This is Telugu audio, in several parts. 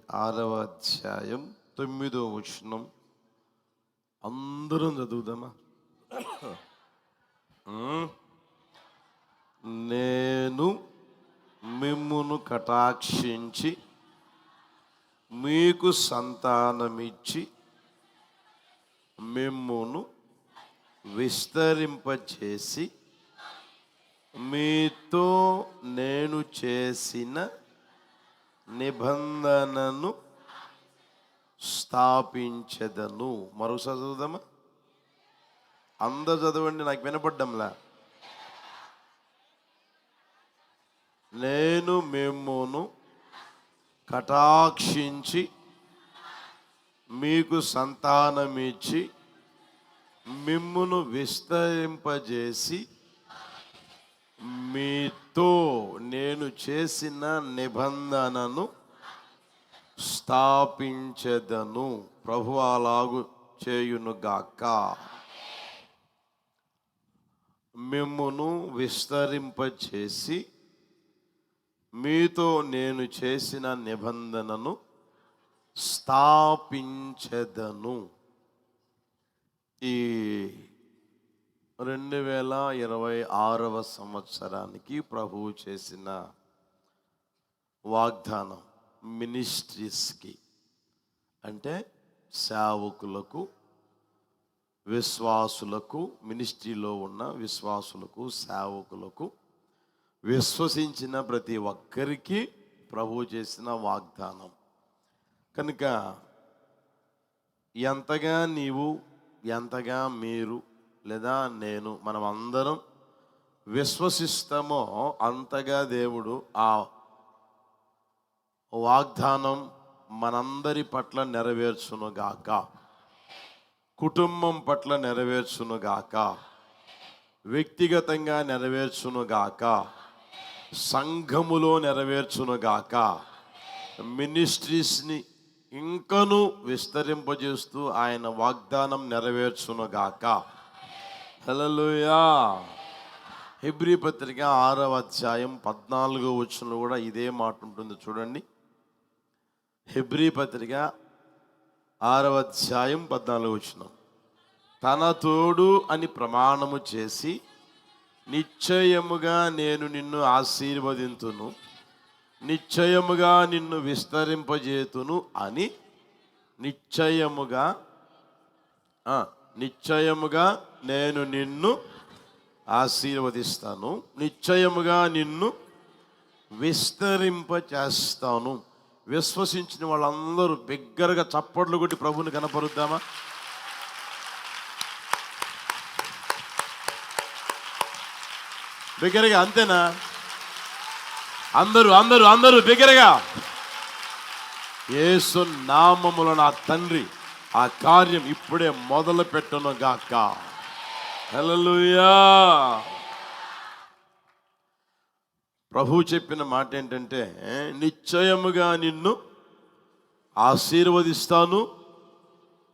26 అందరం చదువుదామా? నేను మిమ్మును కటాక్షించి మీకు సంతానమిచ్చి మిమ్మును విస్తరింపచేసి మీతో నేను చేసిన నిబంధనను స్థాపించదను. మరోసారి చదువుదామా? అందరు చదవండి, నాకు వినపడ్డంలా. నేను మిమ్మును కటాక్షించి మీకు సంతానమిచ్చి మిమ్మును విస్తరింపజేసి మీతో నేను చేసిన నిబంధనను స్థాపించెదను. ప్రభువు అలాగు చేయునుగాక. మిమ్మును విస్తరింపచేసి మీతో నేను చేసిన నిబంధనను స్థాపించెదను. ఈ 2026 సంవత్సరానికి ప్రభువు చేసిన వాగ్దానం మినిస్ట్రీస్కి, అంటే సేవకులకు, విశ్వాసులకు, మినిస్ట్రీలో ఉన్న విశ్వాసులకు, సేవకులకు, విశ్వసించిన ప్రతి ఒక్కరికి ప్రభువు చేసిన వాగ్దానం కనుక ఎంతగా నీవు, ఎంతగా మీరు లేదా నేను, మనం అందరం విశ్వసిస్తామో అంతగా దేవుడు ఆ వాగ్దానం మనందరి పట్ల నెరవేర్చునుగాక. కుటుంబం పట్ల నెరవేర్చునుగాక, వ్యక్తిగతంగా నెరవేర్చునుగాక, సంఘములో నెరవేర్చునుగాక, మినిస్ట్రీస్ని ఇంకను విస్తరింపజేస్తూ ఆయన వాగ్దానం నెరవేర్చునుగాక. హల్లెలూయా. హెబ్రీ పత్రిక 6 కూడా ఇదే మాట ఉంటుంది. చూడండి, హెబ్రీ పత్రిక 6 తన తోడు అని ప్రమాణము చేసి నిశ్చయముగా నేను నిన్ను ఆశీర్వదింతును, నిశ్చయముగా నిన్ను విస్తరింపజేతును అని నిశ్చయముగా నేను నిన్ను ఆశీర్వదిస్తాను, నిశ్చయముగా నిన్ను విస్తరింపచేస్తాను. విశ్వసించిన వాళ్ళందరూ బిగ్గరగా చప్పట్లు కొట్టి ప్రభువుని కనపరుద్దామా? బిగ్గరగా, అంతేనా? అందరూ అందరూ అందరూ బిగ్గరగా. యేసు నామములో నా తండ్రి ఆ కార్యం ఇప్పుడే మొదలు పెట్టును గాక. హల్లెలూయా. ప్రభు చెప్పిన మాట ఏంటంటే, నిశ్చయముగా నిన్ను ఆశీర్వదిస్తాను,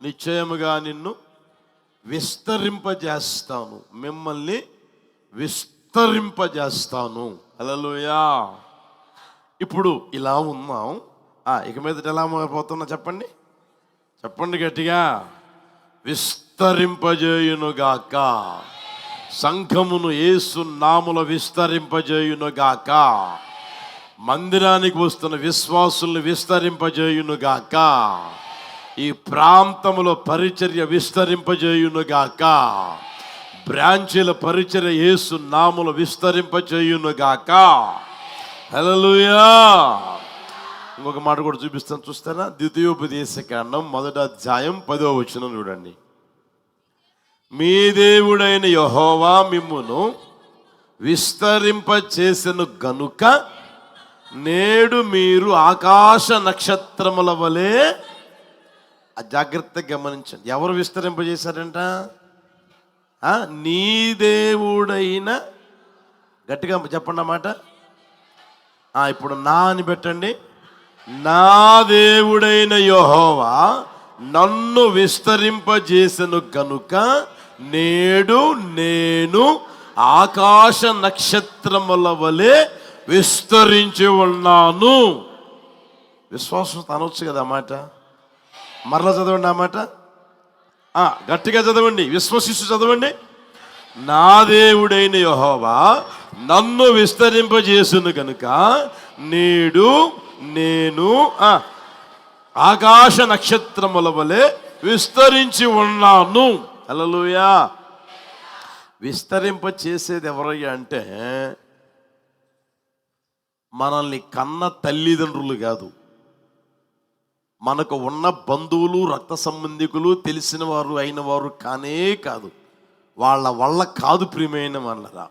నిశ్చయముగా నిన్ను విస్తరింపజేస్తాను, మిమ్మల్ని విస్తరింపజేస్తాను. హల్లెలూయా. ఇప్పుడు ఇలా ఉన్నాం, ఇక మీదట ఎలా పోతున్నా చెప్పండి, చెప్పండి గట్టిగా. విస్తరింపజేయునుగాక, సంఘమును యేసు నామములో విస్తరింపజేయునుగాక, మందిరానికి వస్తున్న విశ్వాసుల్ని విస్తరింపజేయునుగాక, ఈ ప్రాంతములో పరిచర్య విస్తరింపజేయునుగాక, బ్రాంచీల పరిచర్య యేసు నామములో విస్తరింపజేయునుగాక. హల్లెలూయా. ఇంకొక మాట కూడా చూపిస్తాను, చూస్తారా? ద్వితీయోపదేశకాండం 1 చూడండి. మీ దేవుడైన యెహోవా మిమ్మును విస్తరింపచేసెను గనుక నేడు మీరు ఆకాశ నక్షత్రముల వలె. జాగ్రత్తగా గమనించండి, ఎవరు విస్తరింపజేశారంట? నీ దేవుడైన, గట్టిగా చెప్పండి అన్నమాట. ఇప్పుడు నా అని పెట్టండి. నా దేవుడైన యెహోవా నన్ను విస్తరింపజేసెను గనుక నేడు నేను ఆకాశ నక్షత్రముల వలె విస్తరించి ఉన్నాను. విశ్వాసంతో అనొచ్చు కదా ఆ మాట. మరలా చదవండి ఆ మాట, గట్టిగా చదవండి, విశ్వసిస్తూ చదవండి. నా దేవుడైన యెహోవా నన్ను విస్తరింపజేసును కనుక నేడు నేను ఆకాశ నక్షత్రముల వలె విస్తరించి ఉన్నాను. హల్లెలూయా. విస్తరింప చేసేది ఎవరయ్యా అంటే మనల్ని కన్న తల్లిదండ్రులు కాదు, మనకు ఉన్న బంధువులు, రక్త సంబంధికులు, తెలిసిన వారు అయిన వారు కానే కాదు. వాళ్ళ వల్ల కాదు ప్రియమైన వాళ్ళరా.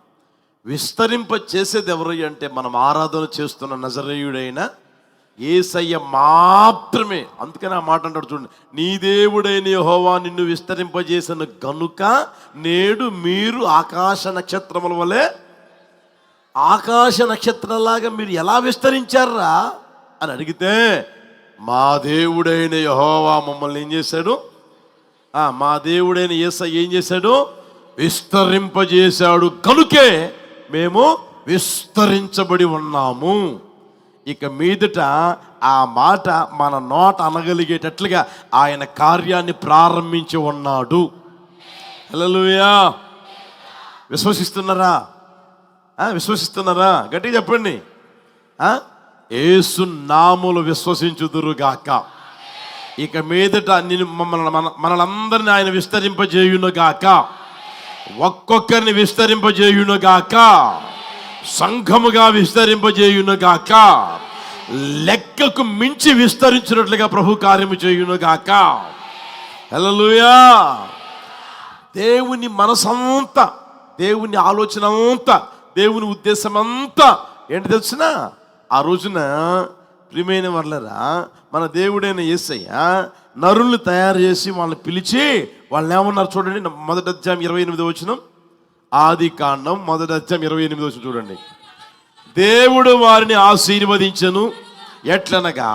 విస్తరింప చేసేది ఎవరయ్యా అంటే మనం ఆరాధన చేస్తున్న నజరేయుడైన యేసయ్య మాత్రమే. అందుకని ఆ మాట అంటాడు చూడండి, నీ దేవుడైన యెహోవా నిన్ను విస్తరింపజేసిన గనుక నేడు మీరు ఆకాశ నక్షత్రముల వలె. ఆకాశ నక్షత్రంలాగా మీరు ఎలా విస్తరించారా అని అడిగితే, మా దేవుడైన యెహోవా మమ్మల్ని ఏం చేశాడు, మా దేవుడైన యేసయ్య ఏం చేశాడు, విస్తరింపజేశాడు కనుకే మేము విస్తరించబడి ఉన్నాము. ఇక మీదట ఆ మాట మన నోట అనగలిగేటట్లుగా ఆయన కార్యాన్ని ప్రారంభించి ఉన్నాడు. హల్లెలూయా. విశ్వసిస్తున్నారా? విశ్వసిస్తున్నారా? గట్టిగా చెప్పండి. యేసు నామములో విశ్వసించుదురుగాక. ఇక మీదట మనలందరినీ ఆయన విస్తరింపజేయునుగాక, ఒక్కొక్కరిని విస్తరింపజేయునుగాక, సంఘముగా విస్తరింపజేయునుగాక, లెక్కకు మించి విస్తరించినట్లుగా ప్రభు కార్యము చేయునుగాక. హల్లెలూయా. దేవుని మనసంతా, దేవుని ఆలోచన అంతా, దేవుని ఉద్దేశం అంతా ఏంటి తెలిసిన? ఆ రోజున ప్రియమైన వాళ్ళరా, మన దేవుడైన యేసయ్య నరుల్ని తయారు చేసి వాళ్ళని పిలిచి వాళ్ళని ఏమన్నారు చూడండి. 1వ అధ్యాయం 28వ వచనం, ఆదికాండం 1వ అధ్యాయం 28వ వచనం చూడండి. దేవుడు వారిని ఆశీర్వదించెను ఎట్లనగా,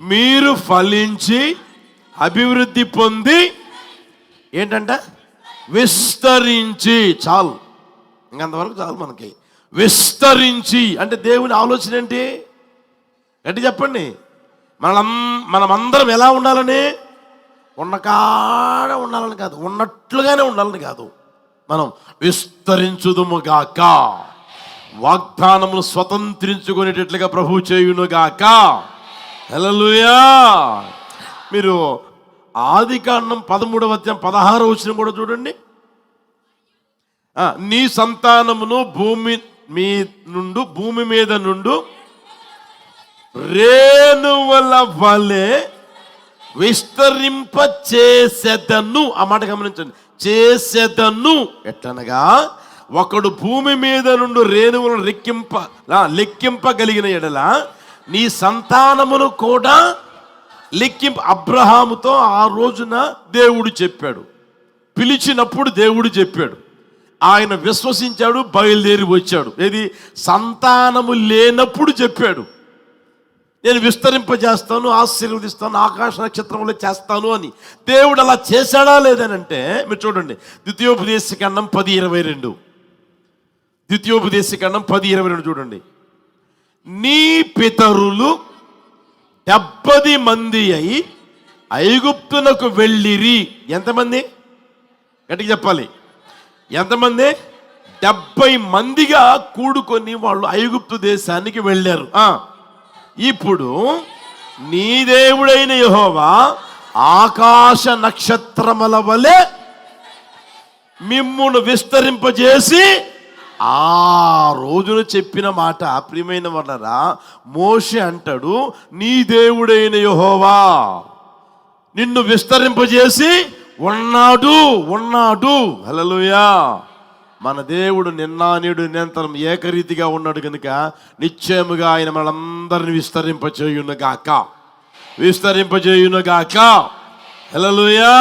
మీరు ఫలించి అభివృద్ధి పొంది ఏంటంట, విస్తరించి. చాలు, ఇంకంతవరకు చాలు మనకి. విస్తరించి అంటే దేవుని ఆలోచన ఏంటి అంటే చెప్పండి. మనమందరం ఎలా ఉండాలని? ఉన్నకాడ ఉండాలని కాదు, ఉన్నట్లుగానే ఉండాలని కాదు. మనం విస్తరించుదుముగాక, వాగ్దానమును స్వతంత్రించుకునేటట్లుగా ప్రభు చేయునుగాక. హల్లెలూయా. మీరు ఆదికాండం 13వ అధ్యాయం 16వ వచనం కూడా చూడండి. నీ సంతానమును భూమి మీద నుండు రేణువల వలె విస్తరింప చేసేదను. ఆ మాట గమనించండి, చేసేదను. ఎట్లనగా, ఒకడు భూమి మీద నుండి రేణువులను లెక్కింపగలిగిన ఎడల నీ సంతానమును కూడా అబ్రహాముతో ఆ రోజున దేవుడు చెప్పాడు, పిలిచినప్పుడు దేవుడు చెప్పాడు. ఆయన విశ్వసించాడు, బయలుదేరి వచ్చాడు. ఏది? సంతానము లేనప్పుడు చెప్పాడు, నేను విస్తరింపజేస్తాను, ఆశీర్వదిస్తాను, ఆకాశ నక్షత్రంలో చేస్తాను అని. దేవుడు అలా చేశాడా లేదనంటే మీరు చూడండి, ద్వితీయోపదేశకాండం 10:22. ద్వితీయోపదేశకాండం 10:22 చూడండి. నీ పితరులు 70 మంది అయి ఐగుప్తునకు వెళ్ళిరి. ఎంతమంది? గట్టిగా చెప్పాలి, ఎంతమంది? 70 మందిగా కూడుకొని వాళ్ళు ఐగుప్తు దేశానికి వెళ్ళారు. ఇప్పుడు నీ దేవుడైన యెహోవా ఆకాశ నక్షత్రముల వలె మిమ్మును విస్తరింపజేసి, ఆ రోజున చెప్పిన మాట ప్రియమైన వాళ్ళరా, మోషే అంటాడు, నీ దేవుడైన యెహోవా నిన్ను విస్తరింపజేసి ఉన్నాడు. హల్లెలూయా. మన దేవుడు నిన్న నేడు నిరంతరం ఏకరీతిగా ఉన్నాడు కనుక నిశ్చయముగా ఆయన మనందరిని విస్తరింపజేయునుగాక. హల్లెలూయా.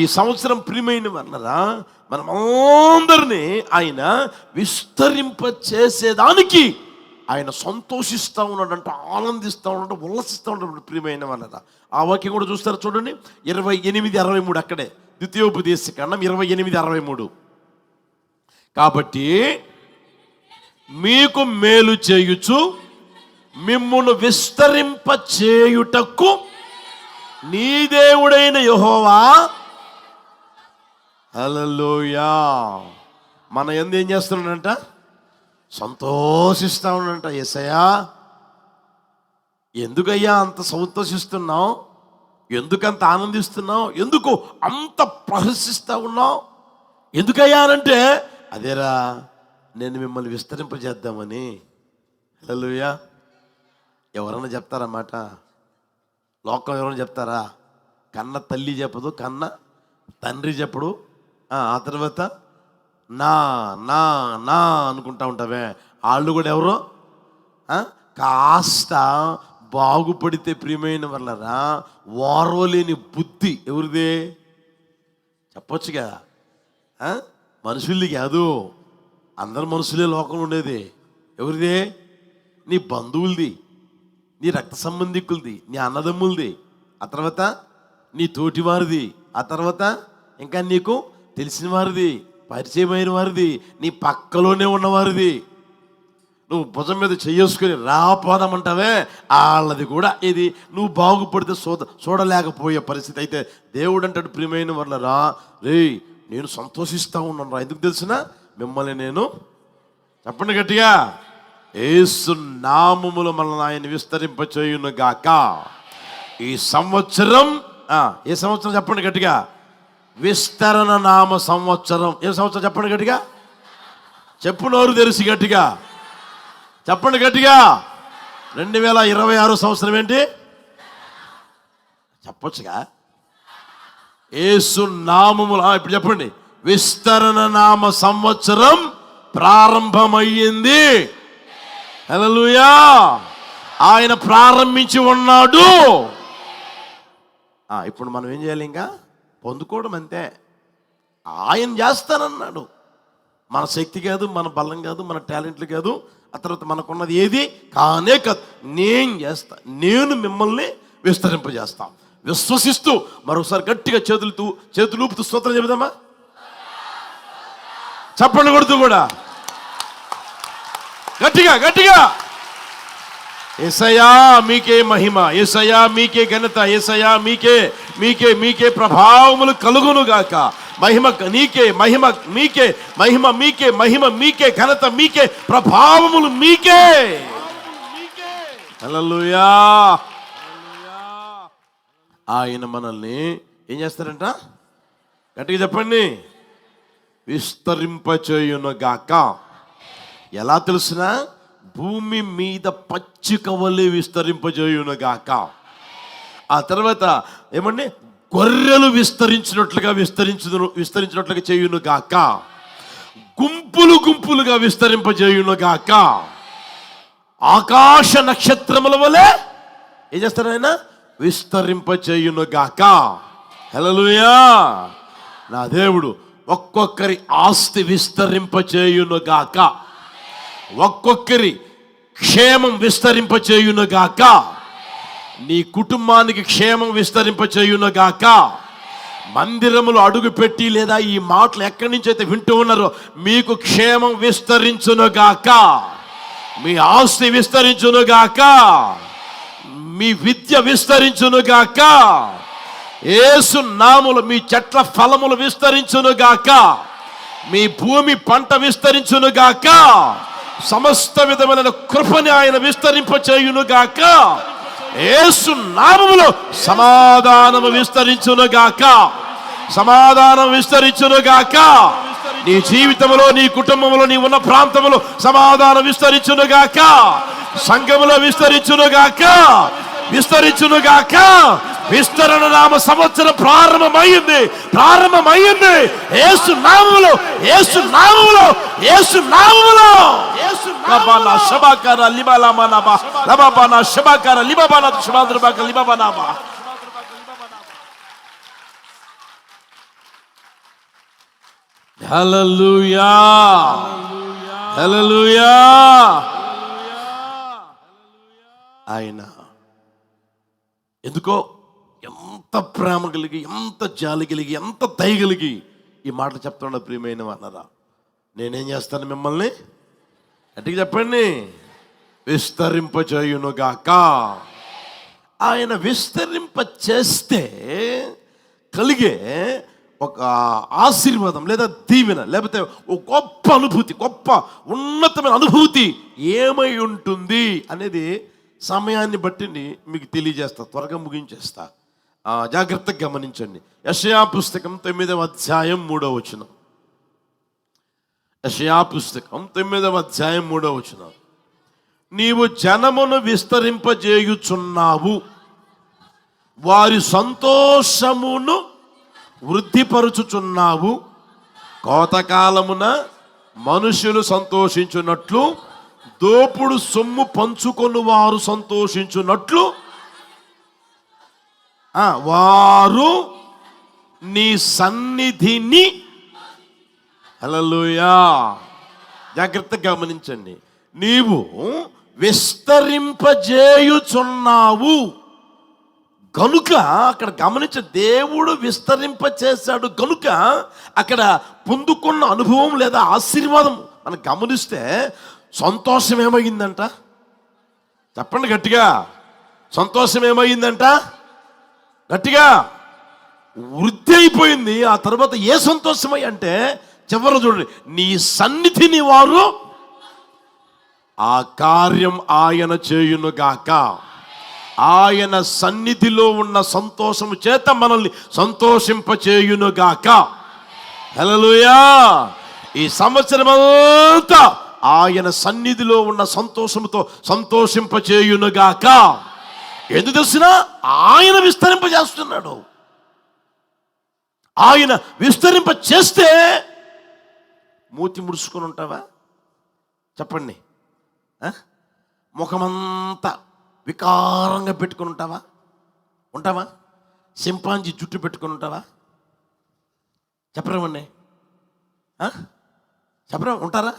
ఈ సంవత్సరం ప్రియమైన వాళ్ళరా, మనమందరినీ ఆయన విస్తరింప చేసేదానికి ఆయన సంతోషిస్తూ ఉన్నాడంట, ఆనందిస్తూ ఉన్నాడు, ఉల్లసిస్తూ ఉన్నాడు. ప్రియమైన వాళ్ళరా, ఆ వాక్యం కూడా చూస్తారు చూడండి, 28:63. అక్కడే ద్వితీయోపదేశకాండం 28:63. కాబట్టి మీకు మేలు చేయుచు మిమ్మును విస్తరింప చేయుటకు నీ దేవుడైన యెహోవా. హల్లెలూయా. మన యందు ఏం చేస్తున్నాడంట? సంతోషిస్తా ఉన్నాడంట. యేసయ్యా, ఎందుకయ్యా అంత సంతోషిస్తున్నావు? ఎందుకంత ఆనందిస్తున్నావు? ఎందుకు అంత ప్రహసిస్తా ఉన్నావు? ఎందుకయ్యా అంటే, అదేరా నేను మిమ్మల్ని విస్తరింపజేద్దామని. హల్లెలూయా. ఎవరన్నా చెప్తారన్నమాట? లోకం ఎవరైనా చెప్తారా? కన్న తల్లి చెప్పదు, కన్న తండ్రి చెప్పడు. ఆ తర్వాత నా నా నా అనుకుంటా ఉంటావే, వాళ్ళు కూడా ఎవరో కాస్త బాగుపడితే ప్రియమైన వాళ్ళరా ఓర్వలేని బుద్ధి ఎవరిదే? చెప్పొచ్చు కదా. మనుషుల్ది కాదు, అందరు మనుషులే లోకంలో ఉండేది. ఎవరిదే? నీ బంధువులది, నీ రక్త సంబంధికులది, నీ అన్నదమ్ములది, ఆ తర్వాత నీ తోటివారిది, ఆ తర్వాత ఇంకా నీకు తెలిసిన వారిది, పరిచయమైన వారిది, నీ పక్కలోనే ఉన్నవారిది. నువ్వు భుజం మీద చేసుకుని రాపోదామంటావే, వాళ్ళది కూడా ఇది నువ్వు బాగుపడితే చూడలేకపోయే పరిస్థితి. అయితే దేవుడు అంటాడు, ప్రియమైన వాళ్ళరా, రే నేను సంతోషిస్తూ ఉన్నాను రా. ఎందుకు తెలిసిన? మిమ్మల్ని నేను, చెప్పండి గట్టిగా, యేసు నామములో మనల్ని ఆయన విస్తరింపచేయును గాక. ఈ సంవత్సరం ఏ సంవత్సరం చెప్పండి గట్టిగా? విస్తరణ నామ సంవత్సరం. ఏ సంవత్సరం చెప్పండి గట్టిగా? చెప్పు నోరు తెరిసి గట్టిగా చెప్పండి గట్టిగా. 2026 సంవత్సరం ఏంటి చెప్పొచ్చుగా? యేసు నామములో ఇప్పుడు చెప్పండి, విస్తరణ నామ సంవత్సరం ప్రారంభమయ్యింది. హల్లెలూయా. ఆయన ప్రారంభించి ఉన్నాడు. ఇప్పుడు మనం ఏం చేయాలి? ఇంకా పొందుకోవడం అంతే. ఆయన చేస్తానన్నాడు. మన శక్తి కాదు, మన బలం కాదు, మన టాలెంట్లు కాదు, ఆ తర్వాత మనకున్నది ఏది కానే కాదు. నేను చేస్తా, నేను మిమ్మల్ని విస్తరింపజేస్తా. విశ్వసిస్తూ మరొకసారి గట్టిగా చేతులు ఊపుతూ స్తోత్రం చెబుదామా? చప్పట్లు కొడుతూ కూడా గట్టిగా గట్టిగా, యేసయ్యా మీకే మహిమ, యేసయ్యా మీకే ఘనత, యేసయ్యా మీకే మీకే మీకే ప్రభావములు కలుగును గాక. మహిమ నీకే, మహిమ మీకే, మహిమ మీకే, మహిమ మీకే, ఘనత మీకే, ప్రభావములు మీకే. హల్లెలూయా. ఆయన మనల్ని ఏం చేస్తారంట? గట్టిగా చెప్పండి, విస్తరింపచేయును గాక. ఎలా తెలుసునా? భూమి మీద పచ్చిక వలె విస్తరింపజేయును గాక. ఆ తర్వాత ఏమండి? గొర్రెలు విస్తరించినట్లుగా చేయును గాక. గుంపులు గుంపులుగా విస్తరింపజేయును గాక. ఆకాశ నక్షత్రముల వలె ఏం చేస్తారు ఆయన? విస్తరింపచేయును గాక. హల్లెలూయా. నా దేవుడు ఒక్కొక్కరి ఆస్తి విస్తరింపచేయును గాక. ఒక్కొక్కరి క్షేమం విస్తరింపచేయును గాక. నీ కుటుంబానికి క్షేమం విస్తరింపచేయును గాక. మందిరములు అడుగు పెట్టి లేదా ఈ మాటలు ఎక్కడి నుంచి అయితే వింటూ ఉన్నారో మీకు క్షేమం విస్తరించును గాక. మీ ఆస్తి విస్తరించును గాక. మీ విద్య విస్తరించును గాక. యేసు నామములో మీ చెట్ల ఫలములు విస్తరించును గాక. మీ భూమి పంట విస్తరించును గాక. సమస్త విధమైన కృపని ఆయన విస్తరింపచేయును గాక. యేసు నామములో సమాధానము విస్తరించును గాక. సమాధానం విస్తరించును గాక. నీ జీవితంలో, నీ కుటుంబంలో, నీ ఉన్న ప్రాంతంలో సమాధానం విస్తరించును గాక. సంఘములో విస్తరించును గాక. విస్తరించును గాక. విస్తరణ నామ సంవత్సరం ప్రారంభమైంది. యేసు నామములో, యేసు నామములో, యేసు నామములో. లబానా షబాకార లిబాలామానాబా లబాబానా షబాకార లిబాబానా షబాద్రబాక లిబాబానాబా. హల్లెలూయా. హల్లెలూయా. ఆయన ఎందుకో ఎంత ప్రేమ కలిగి, ఎంత జాలి కలిగి, ఎంత దయ కలిగి ఈ మాటలు చెప్తున్నా. ప్రియమైన వాళ్ళరా, నేనేం చేస్తాను? మిమ్మల్ని గట్టిగా చెప్పండి, విస్తరింపజేయునుగాక. ఆయన విస్తరింప చేస్తే కలిగే ఒక ఆశీర్వాదం లేదా దీవెన, లేకపోతే ఒక గొప్ప అనుభూతి, గొప్ప ఉన్నతమైన అనుభూతి ఏమై ఉంటుంది అనేది సమయాన్ని బట్టి మీకు తెలియజేస్తా, త్వరగా ముగించేస్తా. జాగ్రత్తగా గమనించండి. యెషయా పుస్తకం 9వ అధ్యాయం 3వ వచనం. యెషయా పుస్తకం 9వ అధ్యాయం 3వ వచనం. నీవు జనమును విస్తరింపజేయుచున్నావు, వారి సంతోషమును వృద్ధిపరుచుచున్నావు. కోతకాలమున మనుషులు సంతోషించున్నట్లు, దోపుడు సొమ్ము పంచుకొని వారు సంతోషించున్నట్లు వారు నీ సన్నిధిని, హల్లెలూయా, జాగ్రత్తగా గమనించండి, నీవు విస్తరింపజేయుచున్నావు గనుక, అక్కడ గమనించ, దేవుడు విస్తరింపచేశాడు గనుక అక్కడ పొందుకున్న అనుభవం లేదా ఆశీర్వాదం మనం గమనిస్తే సంతోషం ఏమైందంట? చెప్పండి గట్టిగా, సంతోషం ఏమైందంట? గట్టిగా వృద్ధి అయిపోయింది. ఆ తర్వాత ఏ సంతోషమై అంటే చివరి చూడండి, నీ సన్నిధిని వారు, ఆ కార్యం ఆయన చేయునుగాక. ఆయన సన్నిధిలో ఉన్న సంతోషము చేత మనల్ని సంతోషింపచేయునుగాక. హల్లెలూయా. ఈ సంవత్సరం అంతా ఆయన సన్నిధిలో ఉన్న సంతోషముతో సంతోషింపచేయునుగాక. ఎందుకు తెలిసినా ఆయన విస్తరింపజేస్తున్నాడు. ఆయన విస్తరింప చేస్తే మూతి ముడుచుకొని ఉంటావా? చెప్పండి. ముఖమంతా వికారంగా పెట్టుకుని ఉంటావా? సింపాంజీ జుట్టు పెట్టుకుని ఉంటావా? చెప్పరేమండి, చెప్పరా? ఉంటారా?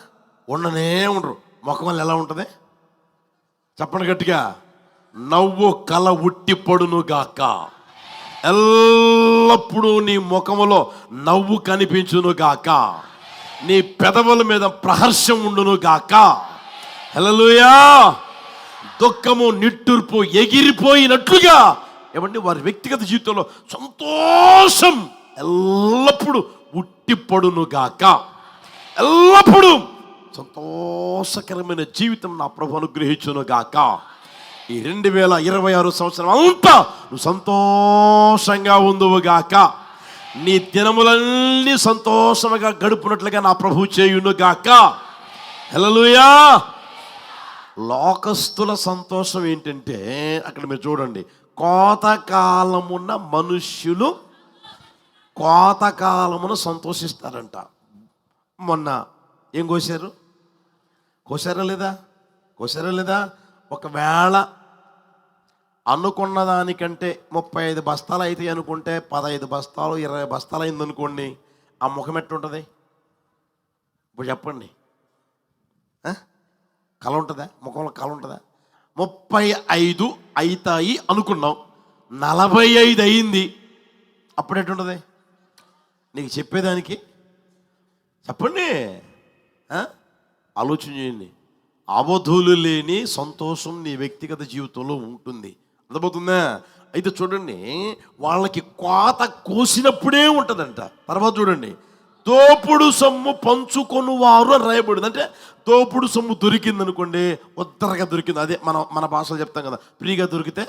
ఉండనే ఉండరు. ముఖం వల్ల ఎలా ఉంటుంది? చెప్పండి గట్టిగా. నవ్వు కల ఉట్టి పడునుగాక. ఎల్లప్పుడూ నీ ముఖములో నవ్వు కనిపించునుగాక. నీ పెదవుల మీద ప్రహర్షం ఉండునుగాక. హల్లెలూయా. దుఃఖము నిట్టూర్పు ఎగిరిపోయినట్లుగా ఏమండి వారి వ్యక్తిగత జీవితంలో సంతోషం ఎల్లప్పుడూ ఉట్టిపడునుగాక. ఎల్లప్పుడూ సంతోషకరమైన జీవితం నా ప్రభు అనుగ్రహించునుగాక. ఈ 2026 సంవత్సరం అంతా నువ్వు సంతోషంగా ఉందువుగాక. నీ దినములన్నీ సంతోషంగా గడుపునట్లుగా నా ప్రభు చేయునుగాక. హల్లెలూయా. లోకస్తుల సంతోషం ఏంటంటే అక్కడ మీరు చూడండి, కోతకాలమున మనుష్యులు కోతకాలమున సంతోషిస్తారంట. మొన్న ఏం కోసారా లేదా? ఒకవేళ అనుకున్న దానికంటే 35 బస్తాలు అయితే అనుకుంటే 15 బస్తాలు 20 బస్తాలు అయిందనుకోండి, ఆ ముఖం ఎట్టుంటుంది? ఇప్పుడు చెప్పండి. కళ ఉంటుందా? ముఖంలో కళ ఉంటుందా? 35 అవుతాయి అనుకున్నాం, 45 అయింది, అప్పుడు ఎట్టుంటుంది నీకు చెప్పేదానికి? చెప్పండి, ఆలోచన చేయండి. అవధులు లేని సంతోషం నీ వ్యక్తిగత జీవితంలో ఉంటుంది. అర్థమవుతుందా? అయితే చూడండి, వాళ్ళకి కోత కోసినప్పుడే ఉంటుందంట. తర్వాత చూడండి, దోపుడు సొమ్ము పంచుకొని వారు అని రాయబడింది. అంటే దోపుడు సొమ్ము దొరికింది అనుకోండి, ఉత్తరగా దొరికింది, అదే మన భాషలో చెప్తాం కదా, ఫ్రీగా దొరికితే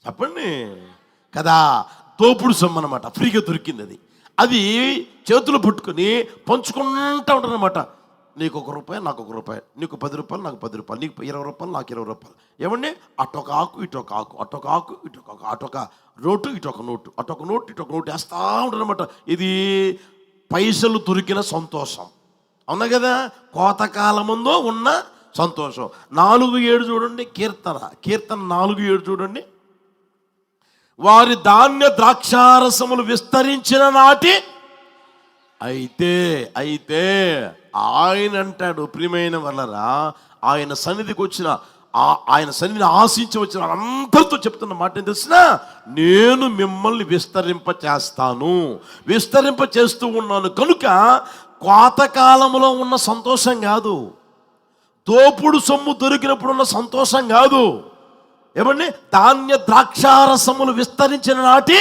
చెప్పండి కదా, దోపుడు సొమ్ము అనమాట, ఫ్రీగా దొరికింది. అది చేతులు పట్టుకొని పంచుకుంటూ ఉంటారు అనమాట. నీకు ₹1, నాకు ₹1, నీకు ₹10, నాకు ₹10, నీకు ₹20, నాకు ₹20. ఏమండి, అటొక ఆకు ఇటొక ఆకు, అటొక ఆకు ఇటొక ఆకు, అటొక నోటు ఇటొక నోటు, అటొక నోటు ఇటొక నోటు వేస్తూ ఉంటారు అనమాట. ఇది పైసలు దొరికిన సంతోషం, అవునా కదా? కోతకాలముందు ఉన్న సంతోషం. 4:7 చూడండి, కీర్తన 4:7 చూడండి. వారి ధాన్య ద్రాక్షారసములు విస్తరించిన నాటి అయితే ఆయన అంటాడు, ప్రియమైన వల్లరా, ఆయన సన్నిధికి వచ్చిన, ఆయన సన్నిధిని ఆశించి వచ్చిన అందరితో చెప్తున్న మాట ఏం తెలిసిన, నేను మిమ్మల్ని విస్తరింప చేస్తూ ఉన్నాను కనుక కోతకాలంలో ఉన్న సంతోషం కాదు, తోపుడు సొమ్ము దొరికినప్పుడు ఉన్న సంతోషం కాదు. ఏమండి, ధాన్య ద్రాక్షారసములు విస్తరించిన నాటి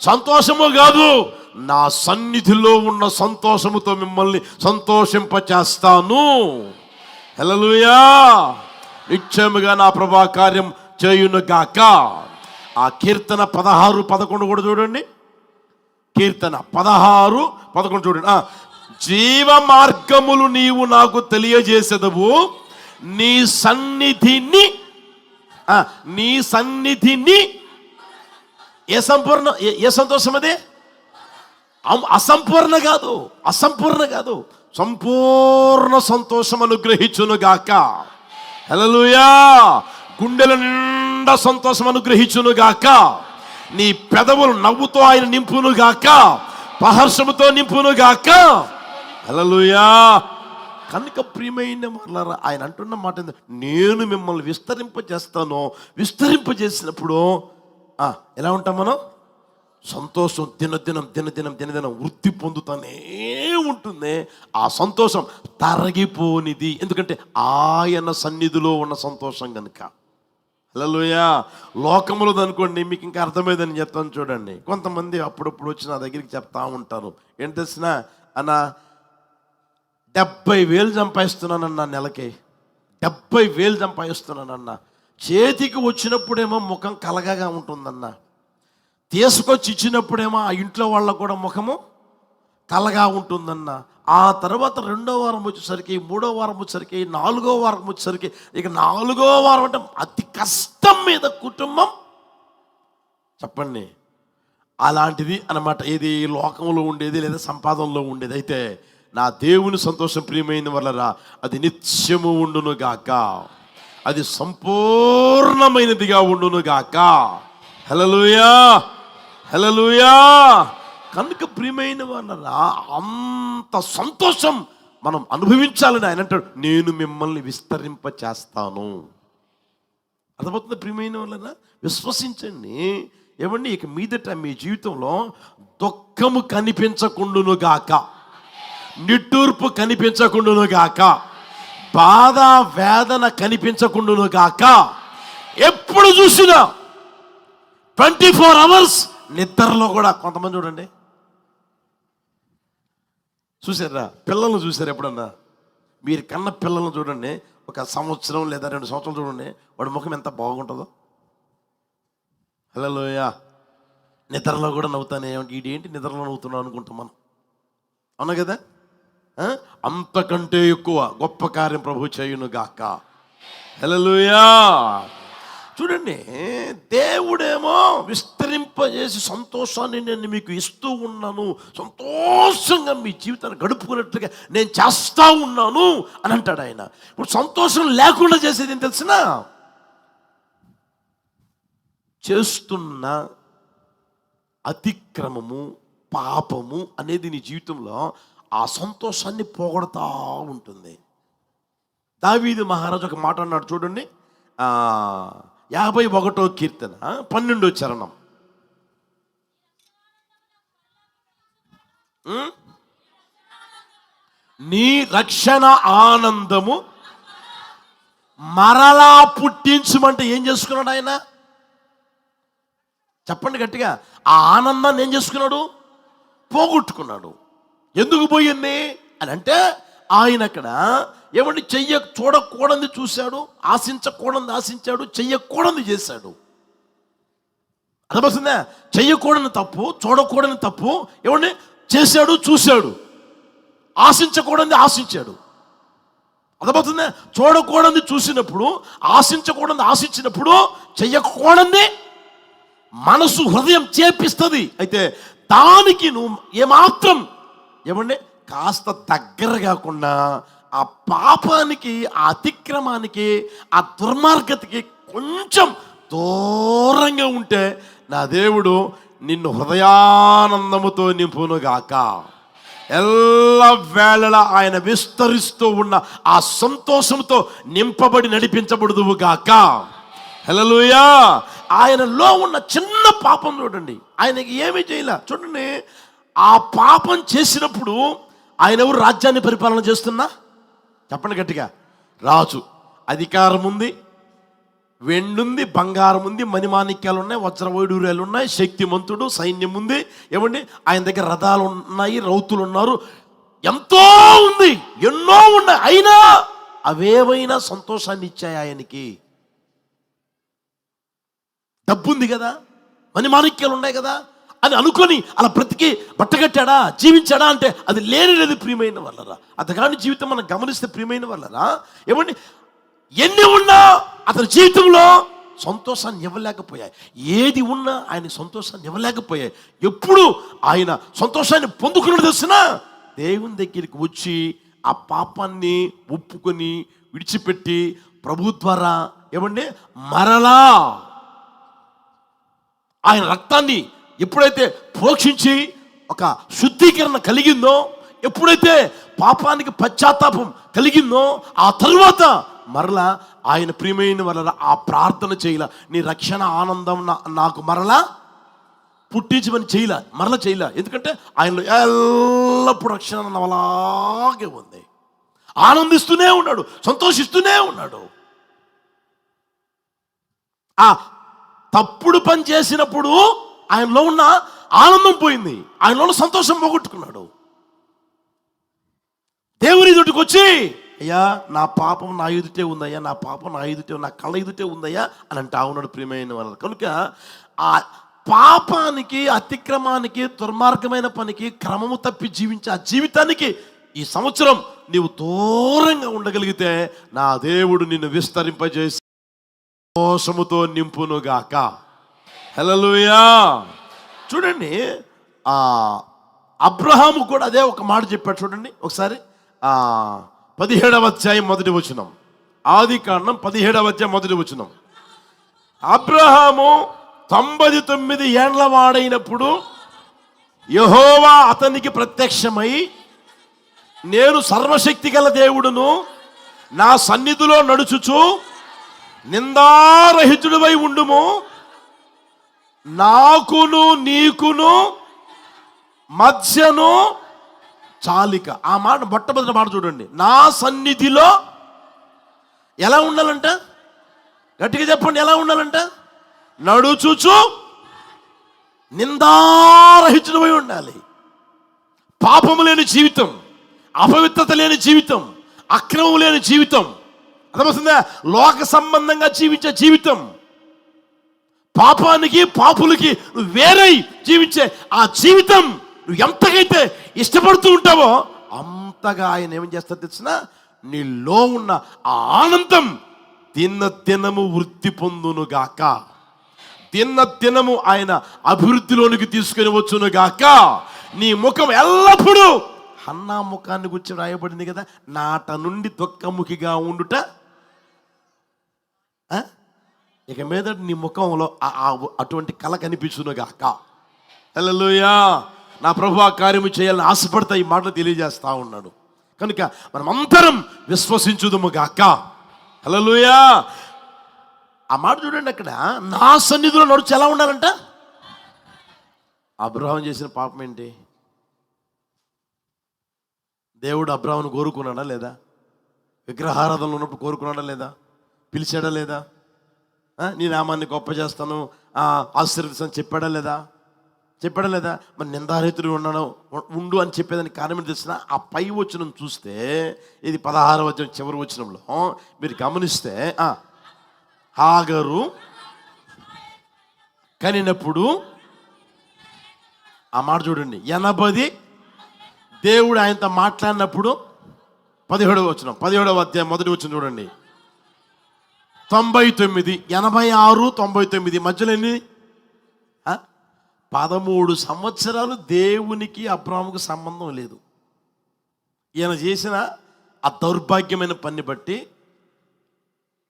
సంతోషము కాదు. నా సన్నిధిలో ఉన్న సంతోషముతో మిమ్మల్ని సంతోషింపచేస్తాను. హల్లెలూయా. నిశ్చయముగా నా ప్రభా కార్యం చేయును గాక. ఆ కీర్తన 16:11 కూడా చూడండి. కీర్తన 16:11 చూడండి. జీవ మార్గములు నీవు నాకు తెలియజేసేదవు, నీ సన్నిధిని ఏ సంతోషం అది? అసంపూర్ణ కాదు, సంపూర్ణ సంతోషం అనుగ్రహించును గాక. హల్లెలూయా. గుండెల నిండా సంతోషం అనుగ్రహించును గాక. నీ పెదవులు నవ్వుతో ఆయన నింపును గాక, ప్రహర్షముతో నింపును గాక. హల్లెలూయా. కనుక ప్రియమైన వాళ్ళారా, ఆయన అంటున్న మాట నేను మిమ్మల్ని విస్తరింపజేస్తాను. విస్తరింపజేసినప్పుడు ఎలా ఉంటాం మనం? సంతోషం దినదినం వృద్ధి పొందుతానే ఉంటుంది. ఆ సంతోషం తరగిపోనిది. ఎందుకంటే ఆయన సన్నిధిలో ఉన్న సంతోషం కనుక. హల్లెలూయా. లోకములో అనుకోండి, మీకు ఇంకా అర్థమైందని చెప్తాను చూడండి. కొంతమంది అప్పుడప్పుడు వచ్చి నా దగ్గరికి చెప్తా ఉంటారు, ఏంటి తెలిసిన అన్న 70,000 సంపాదిస్తున్నానన్న, నెలకి 70,000 సంపాదిస్తున్నానన్న. చేతికి వచ్చినప్పుడేమో ముఖం కలగగా ఉంటుందన్న, తీసుకొచ్చి ఇచ్చినప్పుడేమో ఆ ఇంట్లో వాళ్ళకు కూడా ముఖము కలగా ఉంటుందన్న. ఆ తర్వాత 2వ వారం వచ్చేసరికి, 3వ వారం వచ్చేసరికి, 4వ వారం వచ్చేసరికి, ఇక 4వ వారం అంటే అతి కష్టం మీద కుటుంబం. చెప్పండి, అలాంటిది అన్నమాట. ఇది లోకంలో ఉండేది లేదా సంపాదనలో ఉండేది. అయితే నా దేవుని సంతోషం ప్రియమైన వల్లరా, అది నిత్యము ఉండును గాక, అది సంపూర్ణమైనదిగా ఉండును గాక. హల్లెలూయా. హల్లెలూయా. కనుక ప్రియమైన వాళ్ళరా, అంత సంతోషం మనం అనుభవించాలని ఆయన అంటాడు, నేను మిమ్మల్ని విస్తరింపచేస్తాను. అర్థమవుతుంది ప్రియమైన వాళ్ళరా? విశ్వసించండి. ఏమండి, ఇక మీదట మీ జీవితంలో దుఃఖము కనిపించకుండును గాక, నిట్టూర్పు కనిపించకుండును గాక, బాధ వేదన కనిపించకుండును గాక. ఎప్పుడు చూసినా 24 అవర్స్ నిద్రలో కూడా. కొంతమంది చూడండి, చూసారా పిల్లలను చూసారు ఎప్పుడన్నా? మీరు కన్న పిల్లలను చూడండి, 1 సంవత్సరం లేదా 2 సంవత్సరాలు చూడండి, వాడి ముఖం ఎంత బాగుంటుందో. హల్లెలూయా. నిద్రలో కూడా నవ్వుతానే, ఇదేంటి నిద్రలో నవ్వుతున్నావు అనుకుంటాం మనం, అవునా కదా? అంతకంటే ఎక్కువ గొప్ప కార్యం ప్రభు చేయును గాక. హల్లెలూయా. చూడండి, దేవుడేమో విస్తరింపజేసి సంతోషాన్ని నేను మీకు ఇస్తూ ఉన్నాను, సంతోషంగా మీ జీవితాన్ని గడుపుకున్నట్లుగా నేను చేస్తూ ఉన్నాను అని అంటాడు ఆయన. ఇప్పుడు సంతోషం లేకుండా చేసేది ఏం తెలిసిన? చేస్తున్న అతిక్రమము, పాపము అనేది నీ జీవితంలో ఆ సంతోషాన్ని పోగొడతా ఉంటుంది. దావీదు మహారాజు ఒక మాట అన్నాడు చూడండి, 51వ కీర్తన 12వ చరణం. నీ రక్షణ ఆనందము మరలా పుట్టించమంటే ఏం చేసుకున్నాడు ఆయన? చెప్పండి గట్టిగా. ఆ ఆనందాన్ని ఏం చేసుకున్నాడు? పోగొట్టుకున్నాడు. ఎందుకు పోయింది అని అంటే, ఆయన అక్కడ ఏమంటే చూడకూడదు చూశాడు, ఆశించకూడదు ఆశించాడు, చెయ్యకూడదు చేశాడు. అర్థమవుతుందా? చెయ్యకూడని తప్పు, చూడకూడని తప్పు ఏమండి చేశాడు, చూశాడు. ఆశించకూడదు ఆశించాడు. అర్థమవుతుందా? చూడకూడదు చూసినప్పుడు, ఆశించకూడదు ఆశించినప్పుడు, చెయ్యకూడదు మనసు హృదయం చేపిస్తుంది. అయితే దానికి నువ్వు ఏమాత్రం ఏమండి కాస్త దగ్గర కాకుండా ఆ పాపానికి, ఆ అతిక్రమానికి, ఆ దుర్మార్గతకి కొంచెం దూరంగా ఉంటే నా దేవుడు నిన్ను హృదయానందముతో నింపునుగాక. ఎల్ల వేళలా ఆయన విస్తరిస్తూ ఉన్న ఆ సంతోషంతో నింపబడి నడిపించబడుదువుగాక. హల్లెలూయా. ఆయనలో ఉన్న చిన్న పాపం చూడండి, ఆయనకి ఏమీ చేయలే. చూడండి, ఆ పాపం చేసినప్పుడు ఆయన ఎవరు రాజ్యాన్ని పరిపాలన చేస్తున్నా? చెప్పండి గట్టిగా. రాజు, అధికారం ఉంది, వెండుంది, బంగారం ఉంది, మణిమాణిక్యాలు ఉన్నాయి, వజ్రవైడూర్యాలు ఉన్నాయి, శక్తిమంతుడు, సైన్యం ఉంది. ఏమండి, ఆయన దగ్గర రథాలు ఉన్నాయి, రౌతులు ఉన్నారు, ఎంతో ఉంది, ఎన్నో ఉన్నాయి. అయినా అవేవైనా సంతోషాన్ని ఇచ్చాయి ఆయనకి. డబ్బు ఉంది కదా, మణిమాణిక్యాలు ఉన్నాయి కదా అని అనుకొని అలా బ్రతికి బట్టగట్టాడా, జీవించాడా అంటే అది లేనిది ప్రియమైన వాళ్ళరా. అంతకాని జీవితం మనం గమనిస్తే ప్రియమైన వాళ్ళరా, ఏమండి, ఎన్ని ఉన్నా అతని జీవితంలో సంతోషాన్ని ఇవ్వలేకపోయాయి. ఏది ఉన్నా ఆయన సంతోషాన్ని ఇవ్వలేకపోయాయి. ఎప్పుడు ఆయన సంతోషాన్ని పొందుకున్నది తెలిసినా దేవుని దగ్గరికి వచ్చి ఆ పాపాన్ని ఒప్పుకొని విడిచిపెట్టి ప్రభు ద్వారా ఏమండి మరలా ఆయన రక్తాన్ని ఎప్పుడైతే ప్రోక్షించి ఒక శుద్ధీకరణ కలిగిందో, ఎప్పుడైతే పాపానికి పశ్చాత్తాపం కలిగిందో, ఆ తరువాత మరలా ఆయన ప్రియమైన వల్ల ఆ ప్రార్థన చేయలా, నీ రక్షణ ఆనందం నాకు మరలా పుట్టించమని చేయలే, మరలా చేయలే. ఎందుకంటే ఆయనలో ఎల్లప్పుడు రక్షణ అలాగే ఉంది. ఆనందిస్తూనే ఉన్నాడు, సంతోషిస్తూనే ఉన్నాడు. ఆ తప్పుడు పని చేసినప్పుడు ఆయనలో ఉన్న ఆనందం పోయింది, ఆయనలో ఉన్న సంతోషం పోగొట్టుకున్నాడు. దేవుని ఎదుటికి వచ్చి, అయ్యా నా పాపం నా ఎదుటే ఉందయ్యా, నా పాపం నా ఎదుటే, నా కళ్ళ ఎదుటే ఉందయ్యా అని అంటే ఉన్నాడు ప్రియమైన వాళ్ళు. కనుక ఆ పాపానికి, అతిక్రమానికి, దుర్మార్గమైన పనికి క్రమము తప్పి జీవించే ఆ జీవితానికి ఈ సంవత్సరం నీవు దూరంగా ఉండగలిగితే నా దేవుడు నిన్ను విస్తరింపజేసి సంతోషముతో నింపునుగాక. హల్లెలూయా. చూడండి, అబ్రహాము కూడా అదే ఒక మాట చెప్పాడు. చూడండి ఒకసారి 17వ అధ్యాయం మొదటి వచనం, ఆదికాండం 17వ అధ్యాయం మొదటి వచనం. అబ్రహాము 99 ఏండ్ల వాడైనప్పుడు యెహోవా అతనికి ప్రత్యక్షమై, నేను సర్వశక్తి గల దేవుడును, నా సన్నిధిలో నడుచుచు నిందారహితుడివై ఉండుము, నాకును నీకును మధ్యను చాలిక. ఆ మాట మొట్టమొదటి మాట చూడండి, నా సన్నిధిలో ఎలా ఉండాలంట? గట్టిగా చెప్పండి, ఎలా ఉండాలంట? నడుచుచు నిందారహితుడివై ఉండాలి. పాపము లేని జీవితం, అపవిత్రత లేని జీవితం, అక్రమం లేని జీవితం, అర్థమవుతుందా? లోక సంబంధంగా జీవించే జీవితం, పాపానికి పాపులకి నువ్వు వేరై జీవించే ఆ జీవితం నువ్వు ఎంతకైతే ఇష్టపడుతూ ఉంటావో అంతగా ఆయన ఏం చేస్తాడు తెలిసిన, నీలో ఉన్న ఆ ఆనందం దినము వృద్ధి పొందునుగాక, దినము ఆయన అభివృద్ధిలోనికి తీసుకుని వచ్చునుగాక. నీ ముఖం ఎల్లప్పుడూ హన్నా ముఖాన్ని గురించి రాయబడింది కదా, నాట నుండి దొక్కముఖిగా ఉండుట. ఇక మీద నీ ముఖంలో అటువంటి కళ కనిపించునుగాక. హల్లెలూయా. నా ప్రభు ఆ కార్యము చేయాలని ఆశపడతా ఈ మాటలు తెలియజేస్తా ఉన్నాడు. కనుక మనం అందరం విశ్వసించుదుముగాక. హల్లెలూయా. ఆ మాట చూడండి, అక్కడ నా సన్నిధిలో నడుచు ఎలా ఉండాలంట? అబ్రహాం చేసిన పాపం ఏంటి? దేవుడు అబ్రహామును కోరుకున్నాడా లేదా? విగ్రహారాధనలో ఉన్నప్పుడు కోరుకున్నాడా లేదా? పిలిచాడా లేదా? నీ నామాన్ని గొప్ప చేస్తాను, ఆశీర్వదిస్తాను చెప్పాడా లేదా? చెప్పాడా లేదా? మరి నిందారహితుడు ఉండు అని చెప్పేదానికి కారణం తెలిసిన ఆ పై వచనం చూస్తే, ఇది 16వ అధ్యాయం చివరి వచనంలో మీరు గమనిస్తే, హాగరు కనినప్పుడు ఆ మాట చూడండి, 80 దేవుడు ఆయనతో మాట్లాడినప్పుడు 17వ వచనం, 17వ అధ్యాయం మొదటి వచనం చూడండి, 99, 86, 99 మధ్యలో ఎన్ని? 13 సంవత్సరాలు దేవునికి అబ్రాహాముకు సంబంధం లేదు. ఈయన చేసిన ఆ దౌర్భాగ్యమైన పని బట్టి,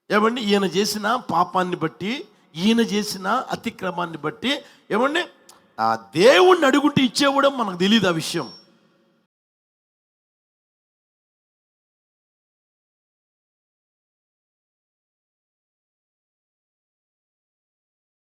ఏమండి, ఈయన చేసిన పాపాన్ని బట్టి, ఈయన చేసిన అతిక్రమాన్ని బట్టి, ఏమండి, దేవుణ్ణి అడుగుంటే ఇచ్చేవాడు మనకు తెలియదు ఆ విషయం.